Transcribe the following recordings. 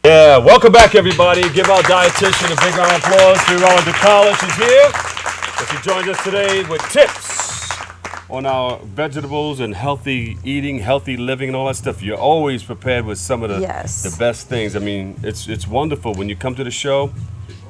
Yeah, welcome back, everybody. Give our dietitian a big round of applause. Ronald College is here. And she joins us today with tips on our vegetables and healthy eating, healthy living, and all that stuff. You're always prepared with some of the best things. I mean, it's wonderful when you come to the show.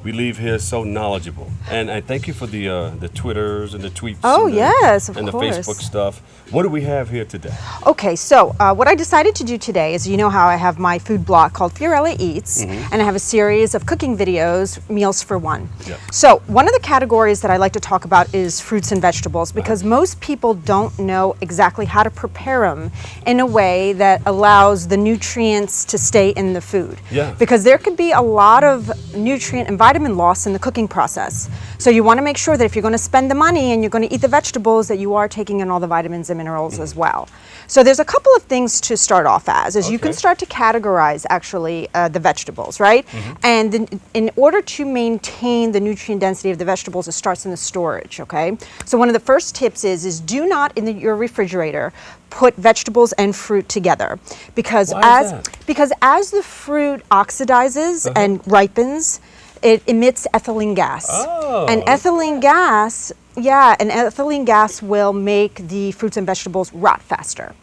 We leave here so knowledgeable, and I thank you for the Twitters and the tweets. Oh, yes, of and course. the Facebook stuff. What do we have here today? Okay, so what I decided to do today is, you know how I have my food blog called Fiorella Eats, and I have a series of cooking videos, Meals for One. Yep. So one of the categories that I like to talk about is fruits and vegetables, because most people don't know exactly how to prepare them in a way that allows the nutrients to stay in the food. Yeah. Because there could be a lot of nutrient and vitamin loss in the cooking process. So you want to make sure that if you're going to spend the money and you're going to eat the vegetables, that you are taking in all the vitamins and minerals as well. So there's a couple of things to start off as you can start to categorize actually the vegetables, right? And then in order to maintain the nutrient density of the vegetables, it starts in the storage, okay? So one of the first tips is do not in your refrigerator put vegetables and fruit together, because as the fruit oxidizes and ripens, it emits ethylene gas. And ethylene gas, ethylene gas will make the fruits and vegetables rot faster.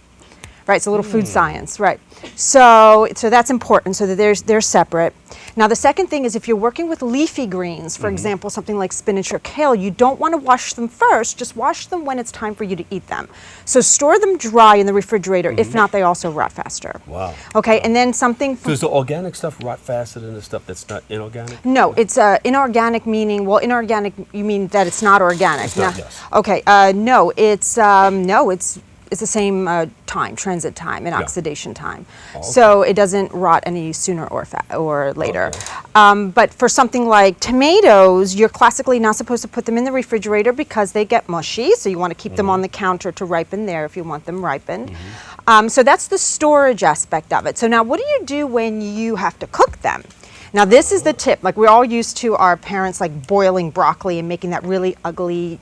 Right, it's a little food science, right? So that's important, so that they're separate. Now the second thing is, if you're working with leafy greens, for example, something like spinach or kale, you don't want to wash them first, just wash them when it's time for you to eat them. So store them dry in the refrigerator, if not, they also rot faster. Wow. Okay, and then something... Does the organic stuff rot faster than the stuff that's not inorganic? No, it's inorganic meaning, well, inorganic, you mean that it's not organic. It's not, yes. Okay, it's the same transit time and oxidation time. So it doesn't rot any sooner or later. But for something like tomatoes, you're classically not supposed to put them in the refrigerator because they get mushy, so you want to keep them on the counter to ripen there if you want them ripened. So that's the storage aspect of it. So now what do you do when you have to cook them? Now this is the tip. Like, we're all used to our parents like boiling broccoli and making that really ugly,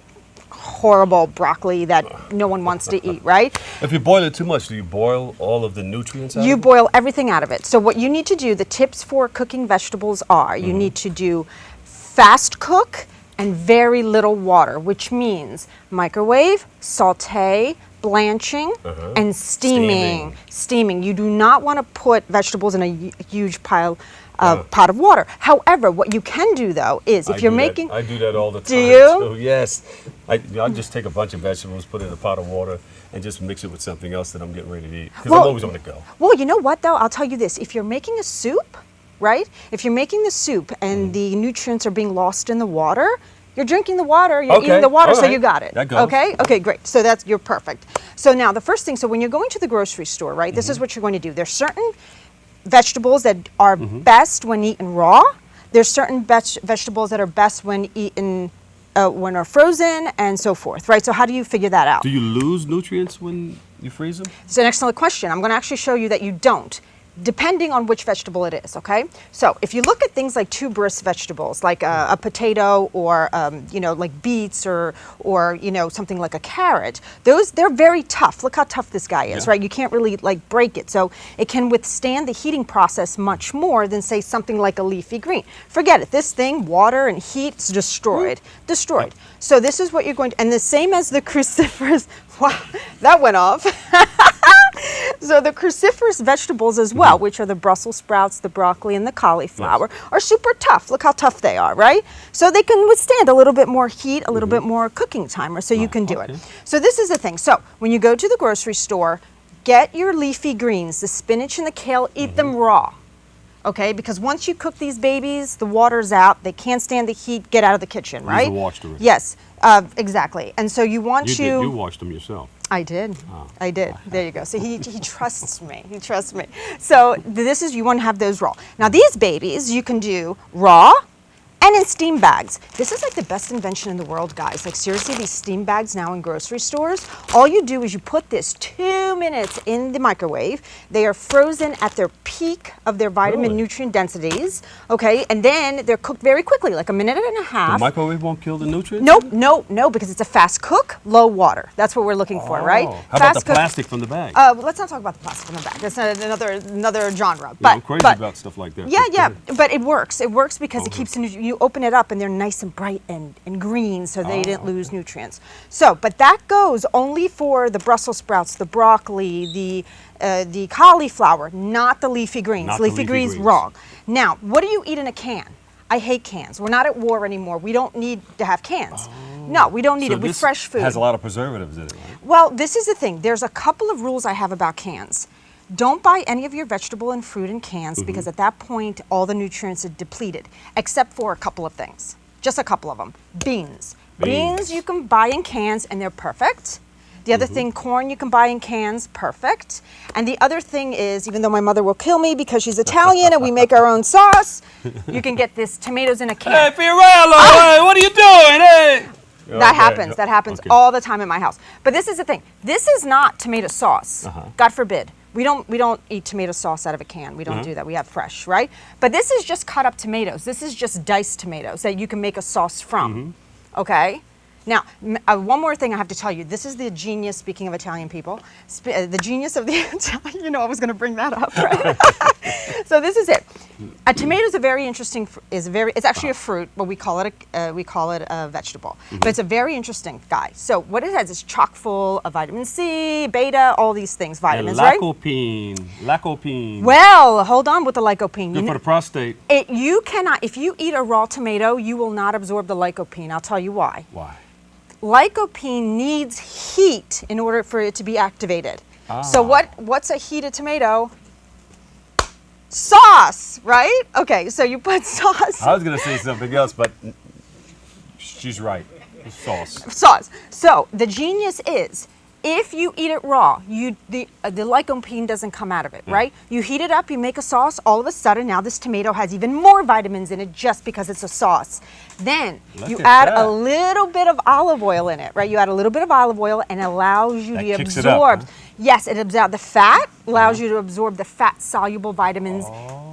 horrible broccoli that no one wants to eat, right? If you boil it too much, do you boil all of the nutrients out You of it? boil everything out of it. So what you need to do, the tips for cooking vegetables are, you need to do fast cook and very little water, which means microwave, saute, blanching, and steaming. Steaming. You do not want to put vegetables in a huge pot of water. However, what you can do though is, if you're making... I do that all the time. Do you? So, yes. I just take a bunch of vegetables, put it in a pot of water, and just mix it with something else that I'm getting ready to eat. Because I'm always on the go. Well, you know what though? I'll tell you this. If you're making a soup, right? If you're making the soup and the nutrients are being lost in the water, you're drinking the water, you're eating the water, so you got it. That goes. Okay? Okay, great. So you're perfect. So now the first thing, so when you're going to the grocery store, right, this is what you're going to do. There's certain vegetables that are best when eaten raw. There's certain vegetables that are best when eaten when are frozen, and so forth, right? So how do you figure that out? Do you lose nutrients when you freeze them? It's an excellent question. I'm going to actually show you that you don't, depending on which vegetable it is, okay? So if you look at things like tuberous vegetables, like a potato, or like beets, or something like a carrot, they're very tough. Look how tough this guy is, right? You can't really like break it. So it can withstand the heating process much more than, say, something like a leafy green. Forget it. This thing, water and heat, it's destroyed. Destroyed. So this is what you're going to, and the same as the cruciferous, wow, that went off. So the cruciferous vegetables as well, which are the Brussels sprouts, the broccoli, and the cauliflower, are super tough. Look how tough they are, right? So they can withstand a little bit more heat, a little bit more cooking time, so you can do it. So this is the thing. So when you go to the grocery store, get your leafy greens, the spinach and the kale, eat them raw. Okay, because once you cook these babies, the water's out, they can't stand the heat, get out of the kitchen, right? These are washed already. Yes, exactly. And so you want to... You washed them yourself. I did. Oh. I did. There you go. So he trusts me. He trusts me. So this is, you want to have those raw. Now these babies you can do raw, And in steam bags. This is like the best invention in the world, guys. Like seriously, these steam bags now in grocery stores, all you do is you put this 2 minutes in the microwave. They are frozen at their peak of their vitamin nutrient densities, okay? And then they're cooked very quickly, like a minute and a half. The microwave won't kill the nutrients? Nope, no, because it's a fast cook, low water. That's what we're looking for, right? How about the plastic from the bag? Let's not talk about the plastic from the bag. That's another genre. I'm crazy about stuff like that. Yeah, but it works. It works because it keeps the you open it up and they're nice and bright and green, so they didn't lose nutrients. So, but that goes only for the Brussels sprouts, the broccoli, the cauliflower, not the leafy greens. Not the leafy leafy greens, greens. wrong. Now, what do you eat in a can? I hate cans. We're not at war anymore. We don't need to have cans. No, we don't need it. With fresh food. Has a lot of preservatives in it, right? Well, this is the thing. There's a couple of rules I have about cans. Don't buy any of your vegetable and fruit in cans because at that point, all the nutrients are depleted, except for a couple of things. Just a couple of them. Beans. Beans you can buy in cans and they're perfect. The other thing, corn you can buy in cans, perfect. And the other thing is, even though my mother will kill me because she's Italian and we make our own sauce, you can get this tomatoes in a can. Hey, Fiorello, hey, what are you doing? Hey! That happens. That happens all the time in my house. But this is the thing. This is not tomato sauce. God forbid. We don't eat tomato sauce out of a can. We don't do that. We have fresh, right? But this is just cut up tomatoes. This is just diced tomatoes that you can make a sauce from. Okay? Now, one more thing I have to tell you. This is the genius, speaking of Italian people, the genius of the Italian, you know I was going to bring that up, right? So this is it. A tomato is a very interesting, it's actually a fruit, but we call it a vegetable. But it's a very interesting guy. So what it has is chock full of vitamin C, beta, all these things, vitamins, right? Lycopene. Well, hold on with the lycopene. Good for the prostate. You cannot, if you eat a raw tomato, you will not absorb the lycopene. I'll tell you why. Why? Lycopene needs heat in order for it to be activated. So what's a heated tomato? Sauce, right? Okay, so you put sauce. I was going to say something else, but she's right. Sauce. Sauce. So the genius is, if you eat it raw, the lycopene doesn't come out of it, right? You heat it up, you make a sauce, all of a sudden now this tomato has even more vitamins in it just because it's a sauce. Then you add a little bit of olive oil in it, right? You add a little bit of olive oil and it allows you to absorb. Yes, it absorbs the fat, allows you to absorb the fat-soluble vitamins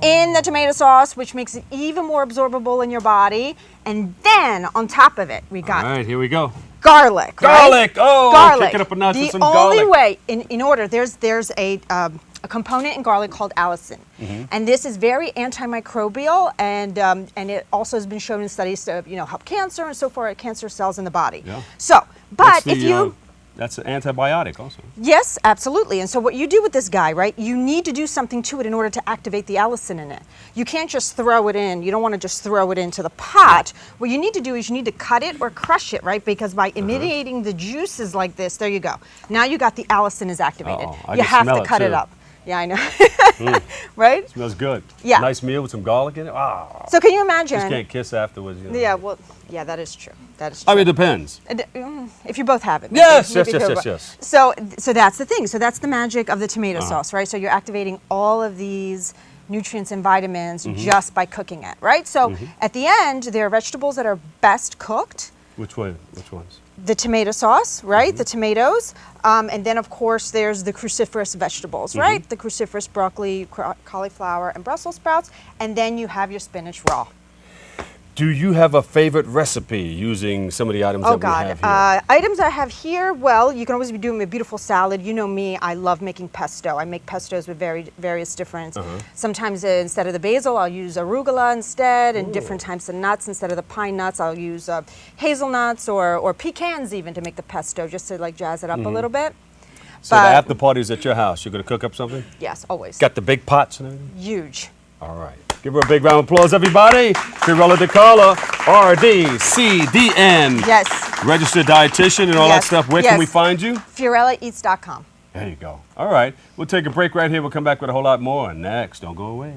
in the tomato sauce, which makes it even more absorbable in your body. And then on top of it, we got all right, here we go. Garlic. Garlic. Right? Oh, garlic. Kick it up a notch with some garlic. garlic. The only way, in order, there's a component in garlic called allicin, and this is very antimicrobial, and it also has been shown in studies to help cancer and so forth, cancer cells in the body. Yeah. So, but if you that's an antibiotic also. Yes, absolutely. And so what you do with this guy, right, you need to do something to it in order to activate the allicin in it. You can't just throw it in. You don't want to just throw it into the pot. What you need to do is you need to cut it or crush it, right, because by emitting the juices like this, there you go. Now you got the allicin is activated. You have to cut it up. Yeah, I know. Right? It smells good. Yeah. Nice meal with some garlic in it. Ah. So can you imagine? Just can't kiss afterwards. Yeah, well, yeah, that is true. That is true. I mean, it depends. If you both have it. Yes. So that's the thing. So that's the magic of the tomato sauce, right? So you're activating all of these nutrients and vitamins just by cooking it, right? So at the end, there are vegetables that are best cooked. Which one? Which ones? The tomato sauce, right? The tomatoes. And then, of course, there's the cruciferous vegetables, right? The cruciferous broccoli, cauliflower, and Brussels sprouts. And then you have your spinach raw. Do you have a favorite recipe using some of the items that we have here? Items I have here, well, you can always be doing a beautiful salad. You know me, I love making pesto. I make pestos with various different, sometimes instead of the basil, I'll use arugula instead, and different types of nuts. Instead of the pine nuts, I'll use hazelnuts or pecans even to make the pesto, just to like jazz it up a little bit. So the after party's at your house, you're going to cook up something? Yes, always. Got the big pots and everything? Huge. All right. Give her a big round of applause, everybody. Fiorella DeCarlo, RDCDN. Yes. Registered dietitian and all that stuff. Where can we find you? FiorellaEats.com. There you go. All right. We'll take a break right here. We'll come back with a whole lot more next. Don't go away.